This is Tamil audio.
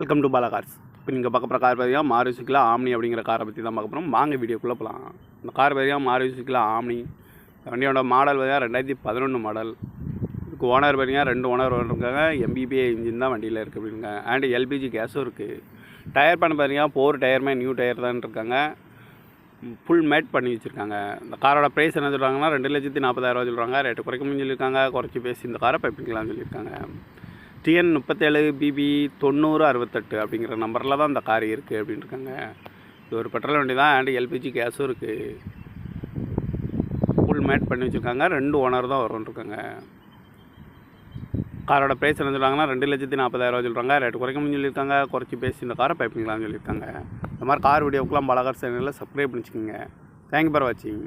Welcome to Bala cars. இப்போ நீங்கள் பார்க்க போகிற கார் பார்த்தீங்கன்னா மாருதி சுசுகி ஆம்னி அப்படிங்கிற காரை பற்றி தான் பார்க்க போகிறோம். வாங்க வீடியோக்குள்ளே போகலாம். இந்த கார் பார்த்தீங்கன்னா மாருதி சுசுகி ஆம்னி. வண்டியோட மாடல் பார்த்தீங்கன்னா 2011 மாடல். இதுக்கு ஓனர் பார்த்தீங்கன்னா 2 ஓனர் இருக்காங்க. MBBA இன்ஜின் தான் வண்டியில் இருக்குது அப்படிங்க. அண்ட் LPG கேஸும் இருக்குது. டயர் பண்ண பார்த்தீங்கன்னா 4 டயருமே நியூ டயர் தான் இருக்காங்க. ஃபுல் மேட் பண்ணி வச்சுருக்காங்க. இந்த காரோட ப்ரைஸ் என்ன சொல்கிறாங்கன்னா 2,40,000 சொல்கிறாங்க. ரேட்டு குறைக்கணும்னு சொல்லியிருக்காங்க. குறைச்சி பேசி இந்த காரை பைப்பிங்களான்னு சொல்லியிருக்காங்க. TN 37 BB 9068 அப்படிங்கிற நம்பரில் தான் இந்த கார் இருக்குது அப்படின்னு இருக்காங்க. இது ஒரு பெட்ரோல் வண்டி தான். அண்ட் LPG கேஸும் இருக்குது. ஃபுல் மேட் பண்ணி வச்சுருக்காங்க. 2 ஓனர் தான் வரும்னு இருக்காங்க. காரோட ப்ரைஸ் என்ன சொல்கிறாங்கன்னா 2,40,000 சொல்கிறாங்க. ரேட்டு குறைக்கணும்னு சொல்லியிருக்காங்க. குறைச்சி பேசி இந்த காரை பைப்பிங்களான்னு சொல்லியிருக்காங்க. இந்த மாதிரி கார் வீடியோக்கெலாம் பாலா கார்ஸ் சேனலில் சப்ஸ்கிரைப் பண்ணிச்சுக்கோங்க. தேங்க்யூ ஃபார் வாட்சிங்.